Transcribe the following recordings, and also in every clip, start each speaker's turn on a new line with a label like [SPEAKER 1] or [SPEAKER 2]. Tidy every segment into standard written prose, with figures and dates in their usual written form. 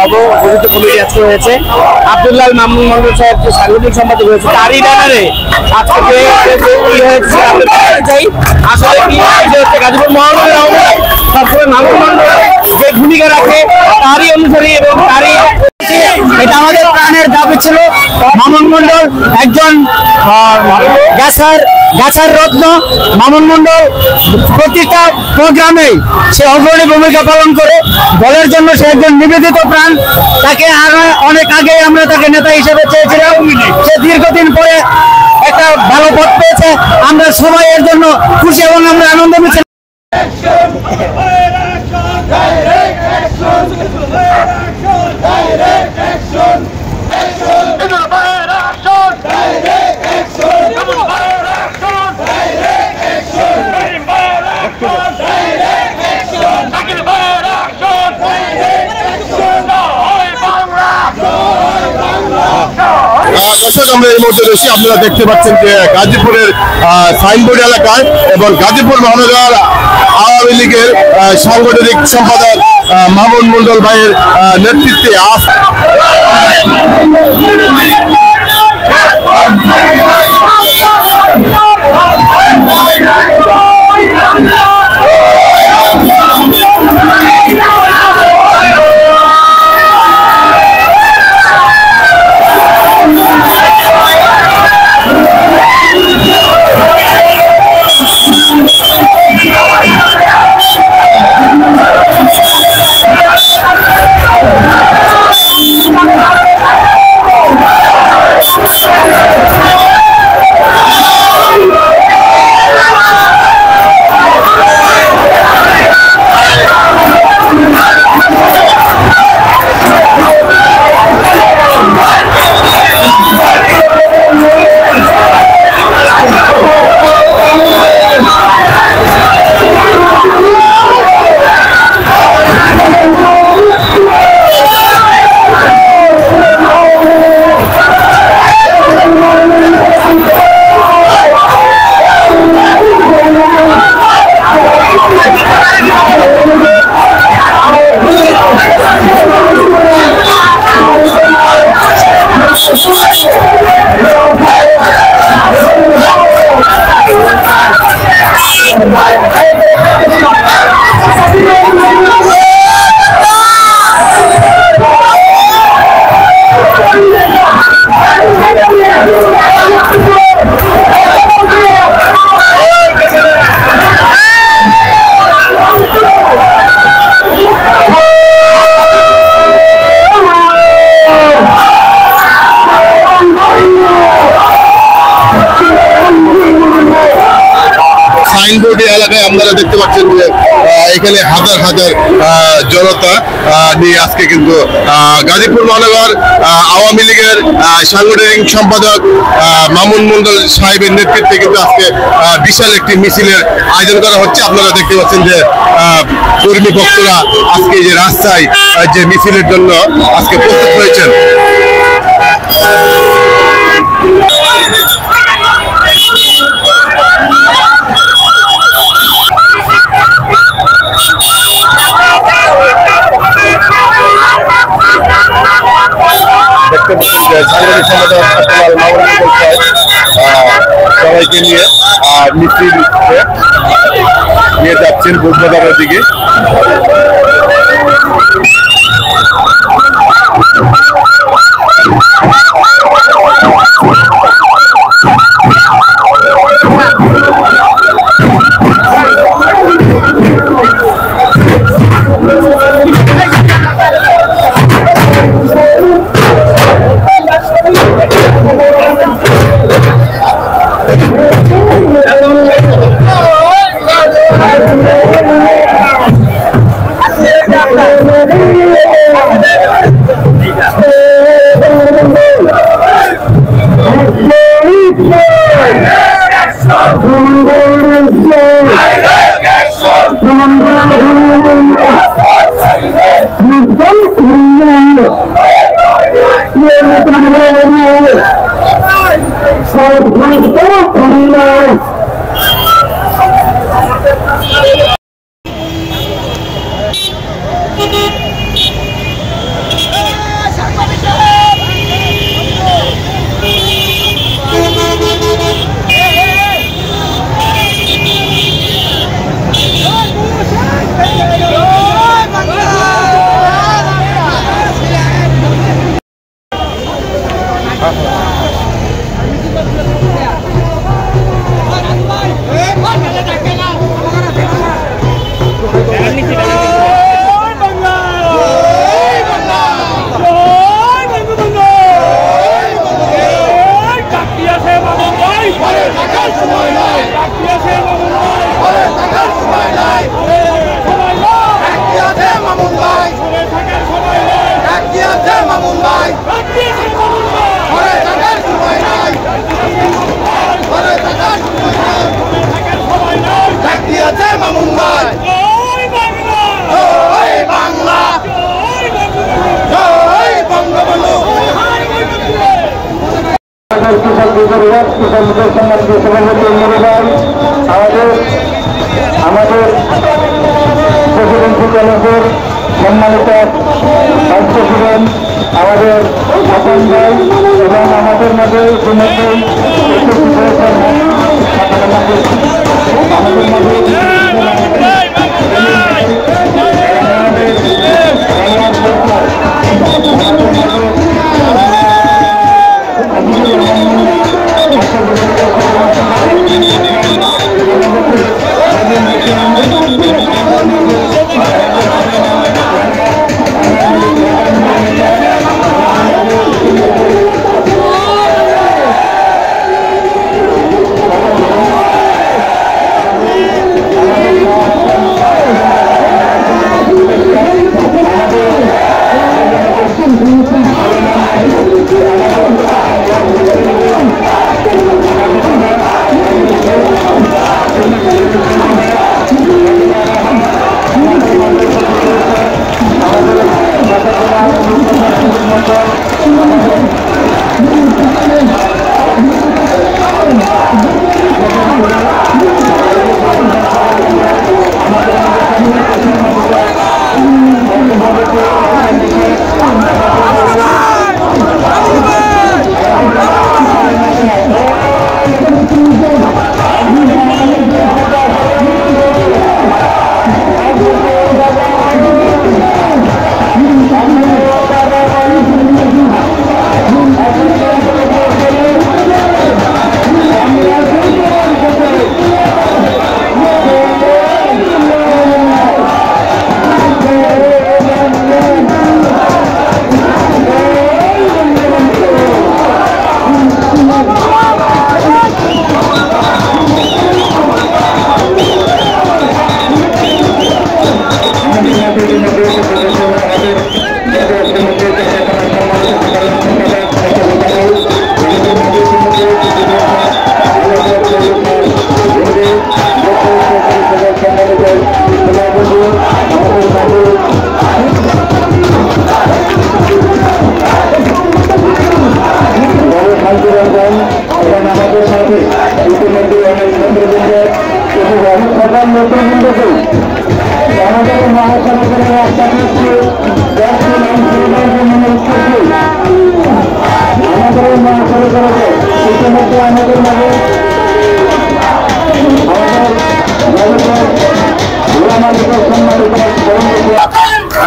[SPEAKER 1] নবগঠিত কমিটি আজকে হয়েছে। আব্দুল্লাহ মামুন মন্ডল সাহেব যে সাংগঠনিক সম্পাদক হয়েছে তারই ব্যানারে আজকে হয়েছে আসলে কি হচ্ছে গাজীপুর মহানগর আওয়ামী লীগ সবসময় মামুন মন্ডল যে ভূমিকা রাখে তারই অনুসারী এবং তারই এটা আমাদের প্রাণের দাবি ছিল। মামুন মন্ডল একজন গাছার রত্ন। মামুন মন্ডল প্রতিটা প্রোগ্রামে সে অগ্রণী ভূমিকা পালন করে দলের জন্য সে একজন নিবেদিত প্রাণ। তাকে অনেক আগে আমরা তাকে নেতা হিসেবে চেয়েছিলাম। সে দীর্ঘদিন পরে একটা ভালো পথ পেয়েছে। আমরা সবাই এর জন্য খুশি এবং আমরা আনন্দ মিছিল
[SPEAKER 2] দর্শক, আমরা এই মুহূর্তে রয়েছি, আপনারা দেখতে পাচ্ছেন যে গাজীপুরের সাইনবোর্ড এলাকায় এবং গাজীপুর মহানগর আওয়ামী লীগের সাংগঠনিক সম্পাদক মামুন মন্ডল ভাইয়ের নেতৃত্বে এলাকায় আপনারা দেখতে পাচ্ছেন যে এখানে হাজার হাজার জনতা নিয়ে আজকে কিন্তু গাজীপুর মহানগর আওয়ামী লীগের সাংগঠনিক সম্পাদক মামুন মন্ডল সাহেবের নেতৃত্বে কিন্তু আজকে বিশাল একটি মিছিলের আয়োজন করা হচ্ছে। আপনারা দেখতে পাচ্ছেন যে কর্মী ভক্তরা আজকে যে রাস্তায় যে মিছিলের জন্য আজকে প্রস্তুত হয়েছেন। দেখতে পাচ্ছেন যে সাংগঠনিক সম্পাদক সবাইকে নিয়ে মিছিল নিয়ে যাচ্ছেন বুধবাজারের দিকে।
[SPEAKER 3] আমাদের প্রেসিডেন্সি কলেজের সম্মানিত ভাইস প্রেসিডেন্ট আমাদের স্বপন ভাই এবং আমাদের মধ্যে ইতিমধ্যেই উপস্থিত হয়েছেন আমাদের মধ্যে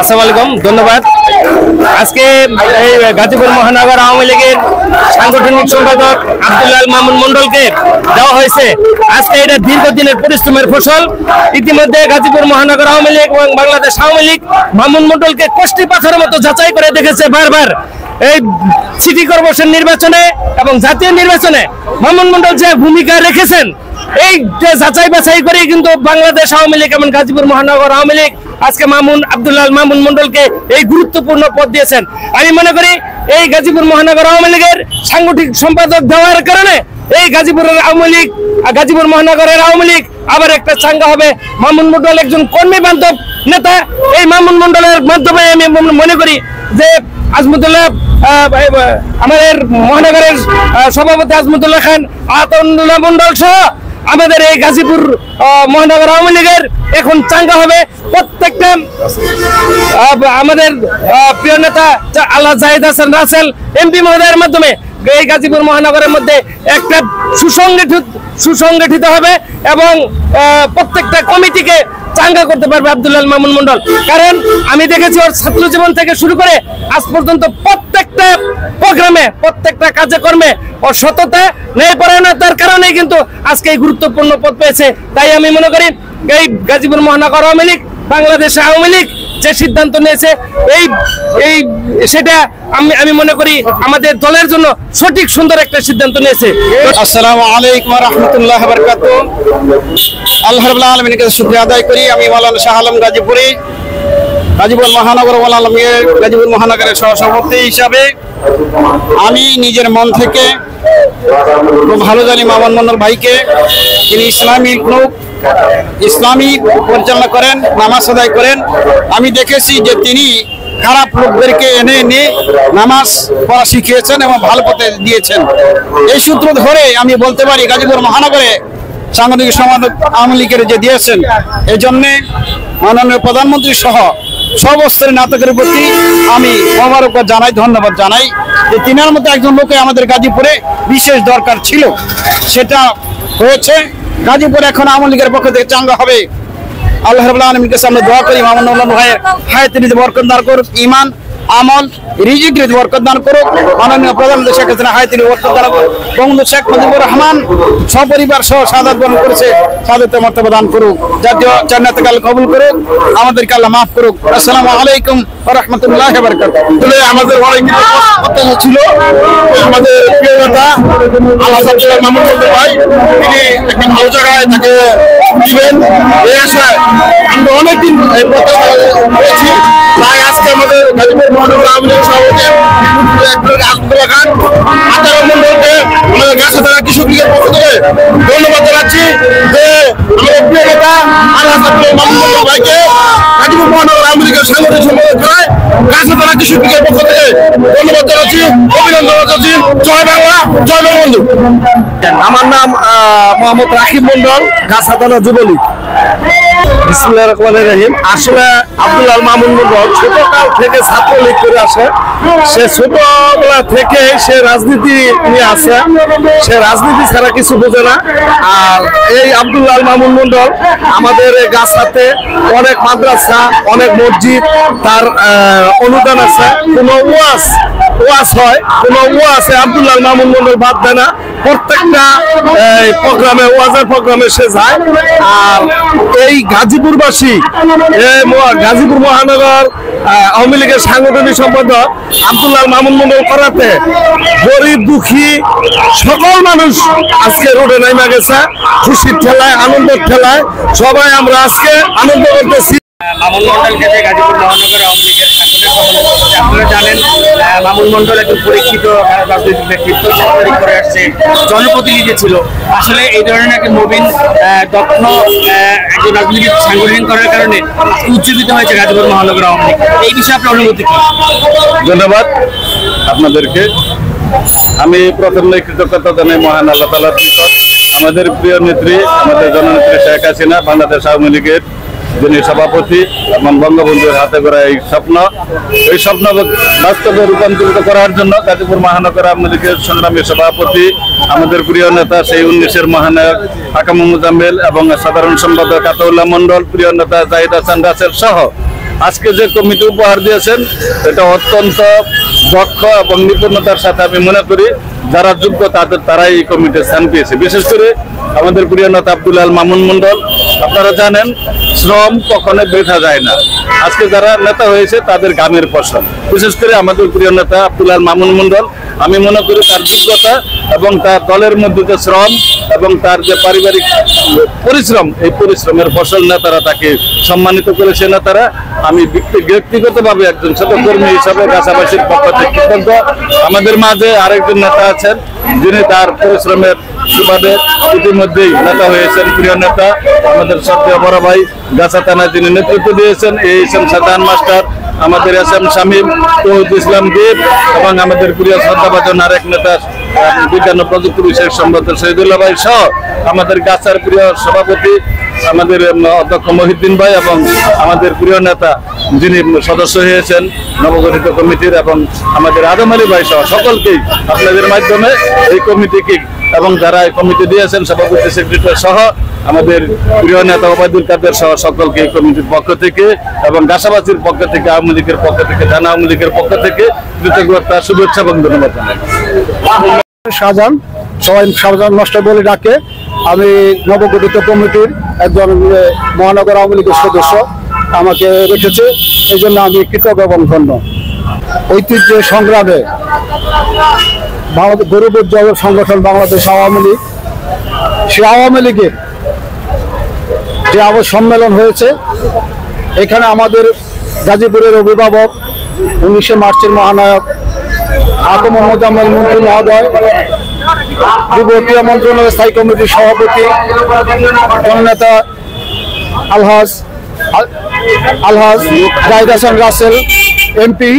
[SPEAKER 1] আসসালামু আলাইকুম, ধন্যবাদ। আজকে এই গাজীপুর মহানগর আওয়ামী লীগের সাংগঠনিক সম্পাদক আব্দুল্লাহ মামুন মন্ডলকে দেওয়া হয়েছে। আজকে এটা দীর্ঘদিনের পরিশ্রমের ফসল। ইতিমধ্যে গাজীপুর মহানগর আওয়ামী লীগ এবং বাংলাদেশ আওয়ামী লীগ মামুন মন্ডলকে কষ্টি পাথরের মতো যাচাই করে দেখেছে বারবার। এই সিটি কর্পোরেশন নির্বাচনে এবং জাতীয় নির্বাচনে মামুন মন্ডল যে ভূমিকা রেখেছেন, এই যে যাচাই বাছাই করে কিন্তু বাংলাদেশ আওয়ামী লীগ এবং গাজীপুর মহানগর আওয়ামী লীগ আজকে আব্দুল্লাহ মামুন মন্ডলকে এই গুরুত্বপূর্ণ পদ দিয়েছেন। আমি মনে করি এই গাজীপুর মহানগর আওয়ামী লীগের সাংগঠনিক সম্পাদক দেওয়ার কারণে এই গাজীপুরের আওয়ামী লীগ, গাজীপুর মহানগরের আওয়ামী লীগ আবার একটা চাঙ্গা হবে। মামুন মন্ডল একজন কর্মী বান্ধব নেতা। এই মামুন মন্ডলের মাধ্যমে আমি মনে করি যে আজমতুল্লাহ, আমাদের মহানগরের সভাপতি আজমতুল্লাহ খান, আতাউল্লাহ মন্ডল সহ আমাদের এই গাজীপুর মহানগর আওয়ামী লীগের এখন চাঙ্গা হবে। প্রত্যেকটা আমাদের প্রিয় নেতা আল্লাহ জাহিদ হাসান রাসেল এমপি মহোদয়ের মাধ্যমে এই গাজীপুর মহানগরের মধ্যে একটা সুসংগঠিত হবে এবং প্রত্যেকটা কমিটিকে চাঙ্গা করতে পারবে আব্দুল্লাহ মামুন মন্ডল। কারণ আমি দেখেছি ওর ছাত্র জীবন থেকে শুরু করে আজ পর্যন্ত প্রত্যেকটা প্রোগ্রামে, প্রত্যেকটা কাজে কর্মে ওর সততা, ন্যায়পরায়ণতার কারণেই কিন্তু আজকে এই গুরুত্বপূর্ণ পদ পেয়েছে। তাই আমি মনে করি এই গাজীপুর মহানগর আওয়ামী লীগ, বাংলাদেশ আওয়ামী লীগ যে সিদ্ধান্ত নিয়েছে সেটা আমি মনে করি আমাদের দলের জন্য সঠিক সুন্দর একটা সিদ্ধান্ত নিয়েছে।
[SPEAKER 4] আসসালামু আলাইকুম ওয়া রাহমাতুল্লাহি ওয়া বারাকাতুহু। আল্লাহ রাব্বুল আলামিনের কাছে শুকরিয়া আদায় করি। আমি মাওলানা শাহ আলম গাজীপুরি, গাজীপুর মহানগর গাজীপুর মহানগরের সহসভাপতি হিসাবে আমি নিজের মন থেকে খুব ভালো জানি মামুন মন্ডল ভাইকে। তিনি ইসলামী লোক, ইসলামী পরিচালনা করেন, নামাজ আদায় করেন। আমি দেখেছি যে তিনি খারাপ লোকদেরকে এনে এনে নামাজ পড়া শিখিয়েছেন এবং ভালো পথে দিয়েছেন। এই সূত্র ধরে আমি বলতে পারি গাজীপুর মহানগরে সাংগঠনিক সম্পাদক আওয়ামী লীগের যে দিয়েছেন, এই জন্যে মাননীয় প্রধানমন্ত্রী সহ সব স্তরের নাটকের প্রতি আমি মোবারকবাদ জানাই, ধন্যবাদ জানাই যে তিনার মতো একজন লোকে আমাদের গাজীপুরে বিশেষ দরকার ছিল, সেটা হয়েছে। গাজীপুর এখন আওয়ামী লীগের পক্ষ থেকে চাঙ্গা হবে। আল্লাহ রাব্বুল আলামিনের কাছে আমরা দোয়া করি মামুন মন্ডল ভাইয়ের হায়াতে নিজে বরকত দান করুক, ঈমান, আমল, রিজিক বরকত দান করুক। মাননীয় প্রধানমন্ত্রী শেখ হাসিনা হায়াতে বরকত দান করুক। বঙ্গবন্ধু শেখ মুজিবুর রহমান সপরিবার সহ শাহাদাত বরণ করেছে, শাহাদাতের মর্তবা দান করুক, জাতীয় জান্নাতে কাল কবুল করুক, আমাদেরকে আল্লাহ মাফ করুক। আসসালামু আলাইকুম ওয়া রাহমাতুল্লাহি ওয়া বারাকাতুহু।
[SPEAKER 2] আমাদের অনেক প্রত্যাশা ছিল আমাদের প্রিয় নেতা আল্লাহ মামুন মন্ডল ভাই, তিনি একটা ভালো জায়গায় তাকে দিবেন, এই আশায় আমরা অনেকদিন এই প্রত্যাশা করেছি। তাই আজকে আমাদের গাজীপুর মহানগর আওয়ামী লীগ সভাপতি আশফাকুল্লাহ খান আতার মন্ডলকে আমাদের গাছাতলা কৃষক লীগের পক্ষ থেকে ধন্যবাদ জানাচ্ছি যে আমাদের প্রিয় নেতা আল্লাহ মামুন মন্ডল ভাইকে গাজীপুর মহানগর আওয়ামী লীগের সাংগঠনিক সম্পাদক করায় গাছাতলা কৃষক লীগের পক্ষ থেকে ধন্যবাদ জানাচ্ছি, অভিনন্দন জানাচ্ছি। জয় বাংলা, জয় বঙ্গবন্ধু।
[SPEAKER 1] আমার নাম মোহাম্মদ রাকিব মন্ডল, গাছাতলা যুবলীগ। বিসমিল্লাহির রহমানির রহিম। আসলে আব্দুল্লাহ মামুন মন্ডল ছোটকাল থেকে ছাত্রলীগ করে আসে। সে ছোটবেলা থেকে সে রাজনীতি নিয়ে আসে, সে রাজনীতি ছাড়া কিছু বোঝে না। আর এই আব্দুল্লাহ মামুন মন্ডল আমাদের গাছাতে অনেক মাদ্রাসা, অনেক মসজিদ, তার অনুদান আছে। কোনো ওয়াজ হয়, কোনো ওয়াজে আব্দুল্লাহ মামুন মন্ডল বাদ দেয় না। প্রত্যেকটা প্রোগ্রামে, ওয়াজের প্রোগ্রামে সে যায়। আর এই গাজীপুরবাসী, গাজীপুর মহানগর আওয়ামী লীগের সাংগঠনিক সম্পাদক আব্দুল্লাহ মামুন মন্ডল করাতে গরিব দুঃখী সকল মানুষ আজকে রোডে নেমে গেছে, খুশির ঠেলায়, আনন্দের ঠেলায় সবাই আমরা আজকে আনন্দ করতেছি।
[SPEAKER 5] মামুন মন্ডলকে যে গাজীপুর মহানগর আওয়ামী লীগের সাংগঠনিক সম্পাদক, আপনারা জানেন মামুন মন্ডল একজন পরীক্ষিত রাজনৈতিক ব্যক্তিত্ব, সরকারি করে আসছে, জনপ্রতিনিধি ছিল। আসলে এই ধরনের একটা নবীন দক্ষ একজন রাজনৈতিক সাংগঠনিক করার কারণে উজ্জীবিত হয়েছে গাজীপুর মহানগর আওয়ামী লীগ। এই বিষয়ে আপনার অনুভূতি কি?
[SPEAKER 4] ধন্যবাদ আপনাদেরকে। আমি প্রথমে কৃতজ্ঞতা জানাই মহান আল্লাহ তাআলার নিকট। আমাদের প্রিয় নেত্রী, আমাদের জননেত্রী শেখ হাসিনা, বাংলাদেশ আওয়ামী লীগের যিনি সভাপতি এবং বঙ্গবন্ধুর হাতে গড়া এই স্বপ্ন বাস্তবে রূপান্তরিত করার জন্য গাজীপুর মহানগর আওয়ামী লীগের সংগ্রামী সভাপতি, আমাদের প্রিয় নেতা সেই 19-এর মহানায়ক হাকাম মুজাম্মেল এবং সাধারণ সম্পাদক আতাউল্লাহ মন্ডল, প্রিয় নেতা জাহিদ হাসান রাসেল সহ আজকে যে কমিটি উপহার দিয়েছেন, এটা অত্যন্ত দক্ষ এবং নিপুণতার সাথে আমি মনে করি যারা যোগ্য তারাই এই কমিটির স্থান পেয়েছে। বিশেষ করে আমাদের প্রিয় নেতা আব্দুল্লাহ মামুন মন্ডল, আপনারা জানেন শ্রম কখনো বৃথা যায় না। আজকে যারা নেতা হয়েছে তাদের গ্রামের ফসল। বিশেষ করে আমাদের প্রিয় নেতা আব্দুল্লাহ মামুন মন্ডল, আমি মনে করি তার যোগ্যতা এবং তার দলের মধ্যে যে শ্রম এবং তার যে পারিবারিক পরিশ্রম, এই পরিশ্রমের ফসল নেতারা তাকে সম্মানিত করেছে। নেতারা আমি ব্যক্তিগতভাবে একজন ছোট কর্মী হিসাবে গাছাবাসীর পক্ষ থেকে কৃতজ্ঞ। আমাদের মাঝে আরেকজন নেতা আছেন যিনি তার পরিশ্রমের সুবাদে ইতিমধ্যেই নেতা হয়েছেন, প্রিয় নেতা আমাদের সবচেয়ে বড় ভাই গাছা থানা, যিনি নেতৃত্ব দিয়েছেন এই সাদান মাস্টার, আমাদের এস.এম. শামীম, তৌহিদ ইসলাম দীপ এবং আমাদের প্রিয় শ্রদ্ধাভাজন আরেক নেতা বিজ্ঞান ও প্রযুক্তি বিষয়ক সম্পাদক শহীদুল্লাহ ভাই সহ আমাদের গাছার প্রিয় সভাপতি
[SPEAKER 6] আমাদের অধ্যক্ষ মহিউদ্দিন ভাই এবং আমাদের প্রিয় নেতা যিনি সদস্য হয়েছেন নবগঠিত কমিটির, এবং আমাদের আদম আলী ভাই সহ সকলকেই আপনাদের মাধ্যমে এই কমিটিকে এবং যারা এই কমিটি দিয়েছেন সভাপতি সেক্রেটারি সহ আমাদের প্রিয় নেতা ওবায়দুল কাদের সহ সকলকে এই কমিটির পক্ষ থেকে এবং গাছাবাসীর পক্ষ থেকে, আওয়ামী লীগের পক্ষ থেকে, থানা আওয়ামী লীগের পক্ষ থেকে কৃতজ্ঞতা, শুভেচ্ছা এবং ধন্যবাদ জানাই।
[SPEAKER 4] শাহজাহান, সবাই শাহজাহান মাস্টার বলে ডাকে। আমি নবগঠিত কমিটির একজন মহানগর আওয়ামী লীগের সদস্য, আমাকে রেখেছে, এই জন্য আমি কৃতজ্ঞ এবং ধন্য। ঐতিহ্য সংগ্রামে গরিবের জগৎ সংগঠন বাংলাদেশ আওয়ামী লীগ, সে আওয়ামী লীগের যে আবার সম্মেলন হয়েছে, এখানে আমাদের গাজীপুরের অভিভাবক 19শে মার্চের মহানায়ক আতম মোজাম্মেল মন্ত্রী মহোদয়, যুব ক্রীড়া মন্ত্রণালয়ের স্থায়ী কমিটির সভাপতি জননেতা আলহাজ জাহিদ হাসান রাসেল এমপি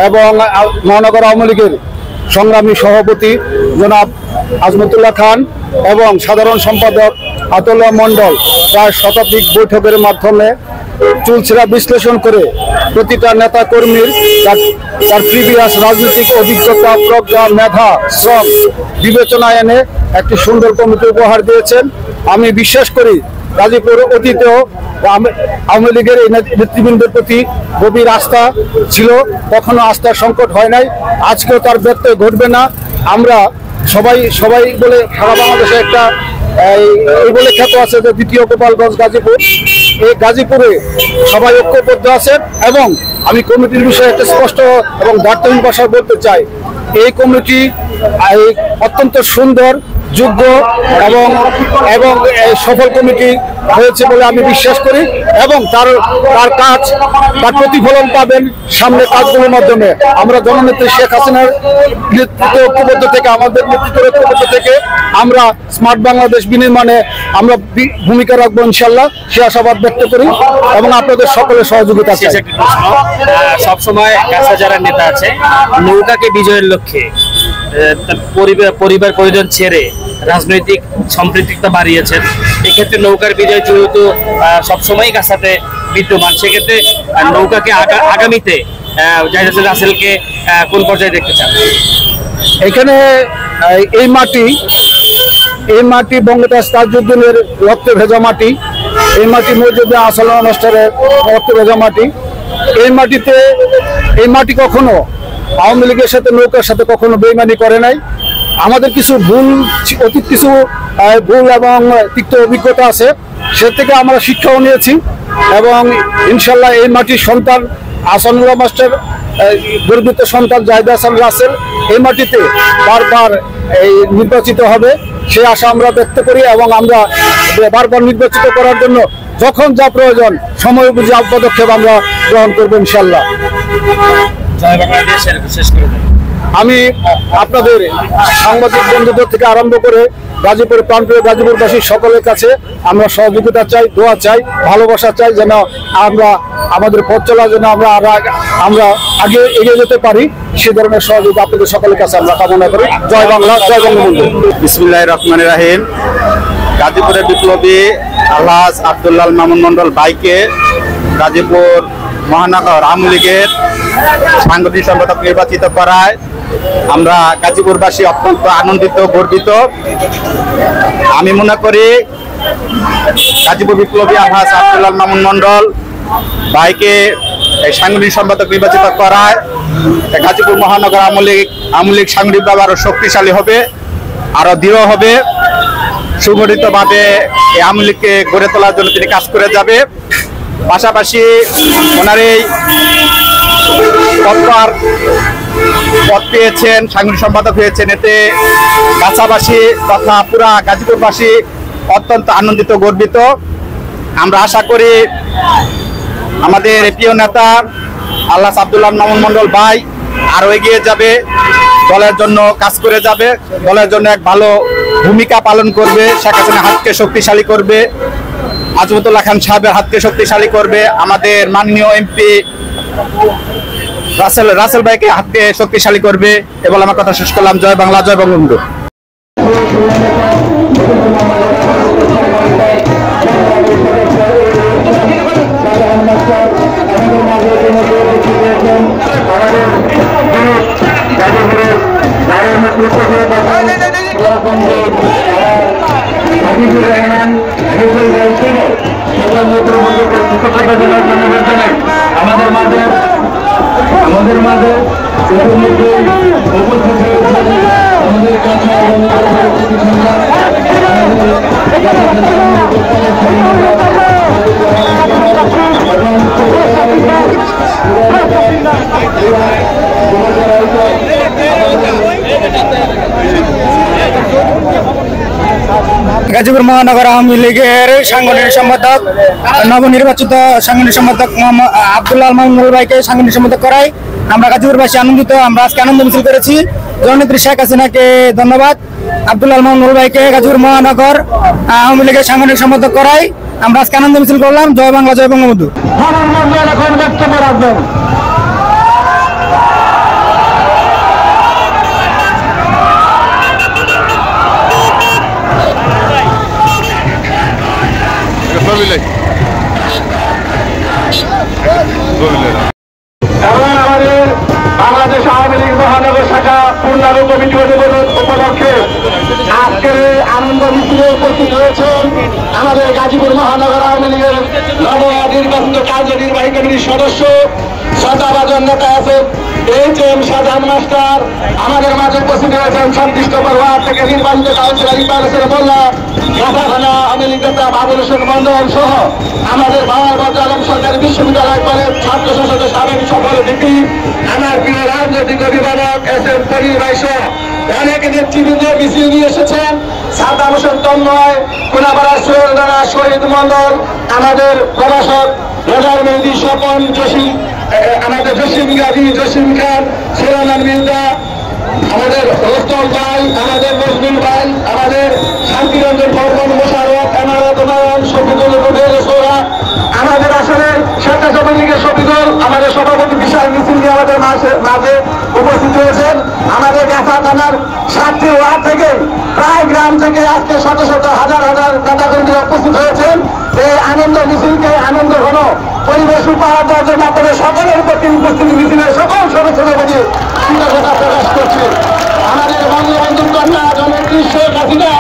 [SPEAKER 4] এবং মহানগর আওয়ামী লীগের সংগ্রামী সভাপতি জনাব আজমতুল্লাহ খান এবং সাধারণ সম্পাদক আতুল্লাহ মণ্ডল প্রায় শতাধিক বৈঠকের মাধ্যমে চুলচেরা বিশ্লেষণ করে প্রতিটা নেতা কর্মীর তার প্রিভিয়াস রাজনৈতিক অভিজ্ঞতা, প্রজ্ঞা, মেধা, শ্রম বিবেচনায় এনে একটি সুন্দর কমিটি উপহার দিয়েছেন। আমি বিশ্বাস করি গাজীপুর অতীতেও আওয়ামী লীগের এই নেতৃবৃন্দের প্রতি গভীর আস্থা ছিল, কখনো আস্থার সংকট হয় নাই, আজকেও তার ব্যত্যয় ঘটবে না। আমরা সবাই বলে সারা বাংলাদেশে একটা এই বলে খ্যাত আছে যে দ্বিতীয় গোপালগঞ্জ গাজীপুর। এই গাজীপুরে সবাই ঐক্যবদ্ধ আছেন এবং আমি কমিটির বিষয়ে একটা স্পষ্ট এবং দায়িত্বহীন ভাষায় বলতে চাই, এই কমিটি অত্যন্ত সুন্দর, যোগ্য এবং সফল কমিটি হয়েছে বলে আমি বিশ্বাস করি এবং তার প্রতিফলন পাবেন সামনে কাজগুলোর মাধ্যমে। আমরা জননেত্রী শেখ হাসিনার নেতৃত্ব ঐক্যবদ্ধ থেকে, আমাদের নেতৃত্বের ঐক্যবদ্ধ থেকে আমরা স্মার্ট বাংলাদেশ বিনির্মাণে আমরা ভূমিকা রাখবো ইনশাল্লাহ, সে আশাবাদ ব্যক্ত করি এবং আপনাদের সকলের সহযোগিতা চাই।
[SPEAKER 5] সবসময় কাছে যারা নেতা আছে নৌকাকে বিজয়ের লক্ষ্যে পরিবার পরিজন ছেড়ে রাজনৈতিক সম্পৃক্ততা বাড়িয়েছেন, এক্ষেত্রে নৌকার বিজয় যেহেতু সবসময় কাছাতে বিদ্যমান, সেক্ষেত্রে নৌকাকে আগামীতে জাহিদ হাসান রাসেলকে কোন পর্যায়ে দেখতে চান?
[SPEAKER 4] এখানে এই মাটি বঙ্গতাজ তাজউদ্দিনের রক্তে ভেজা মাটি, এই মাটি মসজিদে আসালাম মাস্টারের রক্তে ভেজা মাটি। এই মাটি কখনো আওয়ামী লীগের সাথে, নৌকার সাথে কখনো বেইমানি করে নাই। আমাদের কিছু অতীত কিছু ভুল এবং তিক্ত অভিজ্ঞতা আছে, সে থেকে আমরা শিক্ষাও নিয়েছি এবং ইনশাল্লাহ এই মাটির সন্তান আসানুল্লাহ মাস্টার, গর্বিত সন্তান জাহিদ হাসান রাসেল এই মাটিতে বারবার নির্বাচিত হবে, সে আশা আমরা ব্যক্ত করি এবং আমরা বারবার নির্বাচিত করার জন্য যখন যা প্রয়োজন সময় বুঝে পদক্ষেপ আমরা গ্রহণ করবো ইনশাল্লাহ। আমি আপনাদের সাংবাদিক বন্ধুদের থেকে আরম্ভ করে গাজীপুর প্রান্তীয় গাজীপুরবাসীর সকলের কাছে আমরা সহযোগিতা চাই, দোয়া চাই, ভালোবাসা চাই, যেন আমরা আমাদের পথ চলা যেন আমরা আগে এগিয়ে যেতে পারি, সে ধরনের সহযোগিতা আপনাদের সকলের কাছে আমরা কামনা করি। জয় বাংলা, জয় বঙ্গবন্ধু।
[SPEAKER 1] বিসমিল্লাহির রহমানির রহিম। গাজীপুরের বিপ্লবী আলহাজ আব্দুল্লাহ মামুন মন্ডল ভাইকে গাজীপুর মহানগর আওয়ামী লীগের সাংগঠনিক সম্পাদক নির্বাচিত করায় আমরা গাজীপুরবাসী অত্যন্ত আনন্দিত, গর্বিত। আমি মনে করি গাজীপুর বিপ্লবী আলহাজ আব্দুল্লাহ মামুন মন্ডল ভাইকে এই সাংগঠনিক সম্পাদক নির্বাচিত করায় গাজীপুর মহানগর আওয়ামী লীগ সাংগঠনিকভাবে আরো শক্তিশালী হবে, আরো দৃঢ় হবে। সুগঠিতভাবে এই আওয়ামী লীগকে গড়ে তোলার জন্য তিনি কাজ করে যাবে। পাশাপাশি ওনার এই পদ পেয়েছেন, সাংগঠনিক সম্পাদক হয়েছেন, এতে গাছাবাসী তথা পুরা গাজীপুরবাসী অত্যন্ত আনন্দিত, গর্বিত। আমরা আশা করি আমাদের প্রিয় নেতা আলহাজ আব্দুল্লাহ মামুন মন্ডল ভাই আরো এগিয়ে যাবে, দলের জন্য কাজ করে যাবে, দলের জন্য এক ভালো ভূমিকা পালন করবে, শেখ হাসিনার হাতকে শক্তিশালী করবে, আজমতুল্লাহ খান সাহেবের হাতকে শক্তিশালী করবে, আমাদের মাননীয় এমপি রাসেল ভাইকে হাতকে শক্তিশালী করবে। এবং আমার কথা শেষ করলাম। জয় বাংলা, জয় বঙ্গবন্ধু।
[SPEAKER 3] হাবিবুর রহমান আমাদের মাঝে উপস্থিত হয়েছে আমাদের কাছে
[SPEAKER 4] গাজীপুর মহানগর আওয়ামী লীগের সাংগঠনিক সম্পাদক নবনির্বাচিত সাংগঠনিক সম্পাদক আব্দুল্লাহ মামুনুল ভাইকে সাংগঠনিক সম্পাদক করাই আমরা গাজীপুরবাসী আনন্দিত। আমরা আজকে আনন্দ মিছিল করেছি। জননেত্রী শেখ হাসিনাকে ধন্যবাদ, আব্দুল্লাহ মামুনুল ভাইকে গাজীপুর মহানগর আওয়ামী লীগের সাংগঠনিক সম্পাদক করাই আমরা আজকে আনন্দ মিছিল করলাম। জয় বাংলা, জয় বঙ্গবন্ধু।
[SPEAKER 3] এখন বক্তব্য রাখবেন। এবং আমাদের বাংলাদেশ আওয়ামী লীগ মহানগর শাখা পূর্ণাঙ্গ কমিটি উপলক্ষে আজকের আনন্দ মিছিলে উপস্থিত হয়েছেন আমাদের গাজীপুর মহানগর আওয়ামী লীগের নবনির্বাচিত কার্যনির্বাহী কমিটির সদস্য শ্রদ্ধাভাজন নেতা আছেন এইচ.এম. শাহজাহান মাস্টার, আমাদের মাঝে উপস্থিত হয়েছেন সংশ্লিষ্ট ওয়ার্ড থেকে নির্বাচিত কাউন্সিলর ইকবাল হোসেন মোল্লা, গাছাখানা আওয়ামী লীগ নেতা বাবুল হোসেন মন্ডল সহ আমাদের বাংলাদেশ আলম সরকারি বিশ্ববিদ্যালয় কলেজ ছাত্র সংসদের সাবেক সকল ভিপি, আমার প্রিয় রাজনৈতিক অভিভাবক এস.এম. করিম ভাই সহ অনেক নেতৃবৃন্দ মিছিল নিয়ে এসেছেন। সাদ্দাম হোসেন তন্ময়, কোনাপাড়া সোহেল রানা, শহীদ মন্ডল, আমাদের প্রভাষক রেজার মেহেদী, স্বপন, জসিম, আমাদের জসিম গাজী, জসিম খান, সোলামান মির্জা, আমাদের রোস্তম ভাই, আমাদের মজনুল ভাই, আমাদের শান্তিরঞ্জন বর্মন, মোশারফ, এনারত নয়ন, শফিকুল রুবেল সোহরা, আমাদের আসলে স্বেচ্ছাসেবক লীগের শফিকুল, আমাদের সভাপতি বিশাল মিছিল নিয়ে আমাদের মাঝে উপস্থিত হয়েছেন। আমাদের গাছা থানার 7টি ওয়ার্ড থেকে প্রায় গ্রাম থেকে আজকে শত শত হাজার হাজার নেতাকর্মীরা উপস্থিত হয়েছেন। এই আনন্দ মিছিলকে আনন্দ ঘন পরিবেশ উপহার দেওয়ার জন্য আপনাদের সকলের প্রতি উপস্থিতি মিছিলের সকল সদস্যদের প্রতি কৃতজ্ঞতা প্রকাশ করছি। আমাদের বঙ্গবন্ধুর কন্যা জননেত্রী শেখ হাসিনা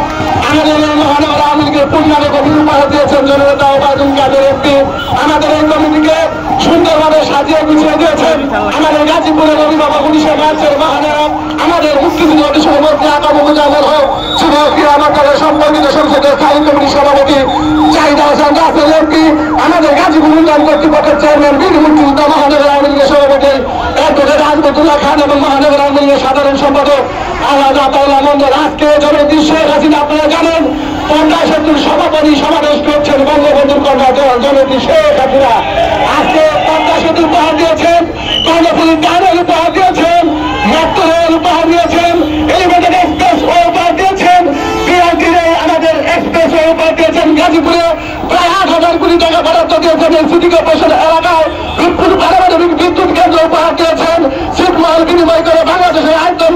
[SPEAKER 3] আমাদের মহানগর আওয়ামী লীগের পূর্ণাঙ্গ কমিটি উপহার দিয়েছেন জননেতা ওবায়দুল কাদের এমপি। আমাদের এই কমিটিকে সুন্দরভাবে সাজিয়ে গুছিয়ে দিয়েছেন আমাদের গাজীপুরের অভিভাবক 19 মার্চের মহানায়ক আমাদের মুক্তিযুদ্ধ সভাপতি আকাম মুজাফর হক, যুব ক্রীড়া মন্ত্রণালয় সম্পর্কিত সংসদের স্থায়ী কমিটির সভাপতি চাহিদা হোসেন রাসেল এমপি, আমাদের গাজীপুর উন্নয়ন কর্তৃপক্ষের চেয়ারম্যান বীর মুক্তিযুদ্ধ মহানগর আওয়ামী লীগের সভাপতি অ্যাডভোকেট আজমতুল্লাহ খান এবং মহানগর আওয়ামী লীগের সাধারণ সম্পাদক আলাদা তাওলা মন্ডল। আজকে জননেত্রী শেখ হাসিনা আপনারা জানেন 50 সেতুর সমাপনী সমাবেশ করছেন বঙ্গবন্ধুর কন্যা জননেত্রী শেখ হাসিনা। আজকে 50 সেতু উপহার দিয়েছেন, কর্ণফুলী গানের উপহার দিয়েছেন, মেট্রো রেল উপহার দিয়েছেন, এলিভেটেড এক্সপ্রেস ওয়ে উপহার দিয়েছেন, বিআরটির আমাদের এক্সপ্রেস ওয়ে উপহার দিয়েছেন। গাজীপুরে প্রায় 8,000 কোটি টাকা বরাদ্দ দিয়েছেন এই সিটি কর্পোরেশন এলাকায়। রূপপুর পারমাণবিক বিদ্যুৎ কেন্দ্র উপহার দিয়েছেন। ছিটমহল বিনিময় করে বাংলাদেশের আয়তন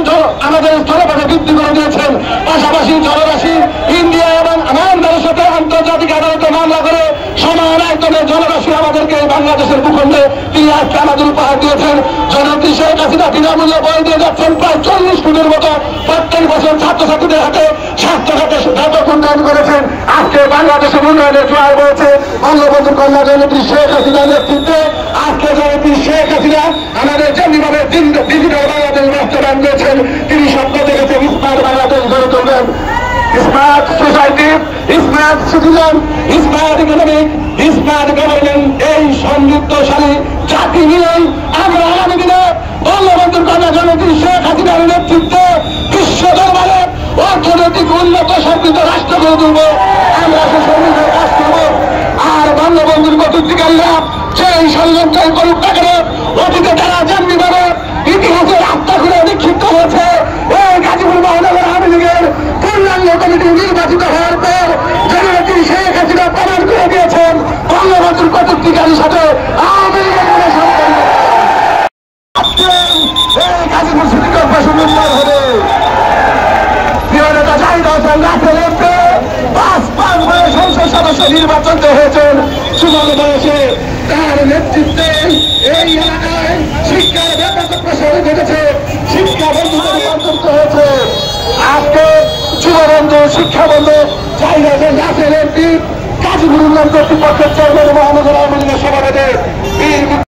[SPEAKER 3] আমাদের স্থলপথে বৃদ্ধি করে দিয়েছেন। পাশাপাশি জলরাশি ইন্ডিয়া এবং আমাদের সাথে আন্তর্জাতিক আদালতে মামলা করে সমান আয়তনের জলরাশি আমাদেরকে বাংলাদেশের ভূখণ্ডে তিনি আজকে আমাদের উপহার দিয়েছেন। জননেত্রী শেখ হাসিনা বিনামূল্যে বই দিয়ে যাচ্ছেন প্রায় 40 কোটির মতো প্রত্যেক বছর ছাত্রছাত্রীদের হাতে স্বাস্থ্য খাতে ব্যাপক উন্নয়ন করেছেন। আজকে বাংলাদেশের উন্নয়নের জোয়ার বয়েছে বঙ্গবন্ধুর কন্যা জননেত্রী শেখ হাসিনার নেতৃত্বে। আজকে জননেত্রী শেখ হাসিনা আমাদের যেমনিভাবে ডিজিটাল বাংলাদেশ বাস্তবায়ন করেছেন, তিনি স্বপ্ন দেখেছেন স্মার্ট বাংলাদেশ গড়ে তুলবেন। Smart society, smart citizen, smart economic, smart government, এই সংযুক্তশালী জাতি নিয়েই আমরা আগামী দিনে বঙ্গবন্ধুর কন্যা জননেত্রী শেখ হাসিনার নেতৃত্বে বিশ্ব দরবারে অর্থনৈতিক উন্নত সমৃদ্ধ রাষ্ট্র গড়ে তুলব। আমরা সে সমৃদ্ধের কাজ করব। আর বঙ্গবন্ধুর কর্তৃত্বকারীরা সেই ষড়যন্ত্র করুক না কেন, অতীতে তারা যেমনিভাবে ইতিহাসের আত্মা খুলে নিক্ষিপ্ত হয়েছে, এই গাজীপুর মহানগর আওয়ামী লীগের পূর্ণাঙ্গ কমিটি নির্বাচিত হওয়ার পর জননেত্রী শেখ হাসিনা প্রমাণ করে দিয়েছেন বঙ্গবন্ধুর কর্তৃত্বকারীর সাথে আওয়ামী লীগের কোনো সম্পর্ক নেই। এই গাজীপুর সিটি কর্পোরেশন উন্নয়ন হবে। প্রিয় নেতা চাহিদা হোসেন রাসেল এমপি 5 বছর সংসদ সদস্য নির্বাচিত হয়েছেন সুমন বয়সে। তার নেতৃত্বে এই এলাকায় শিক্ষার ব্যাপক প্রসার ঘটেছে, শিক্ষা বন্ধুদের রূপান্তরিত হয়েছে। কর্তৃপক্ষের চেয়ারম্যান মহানগর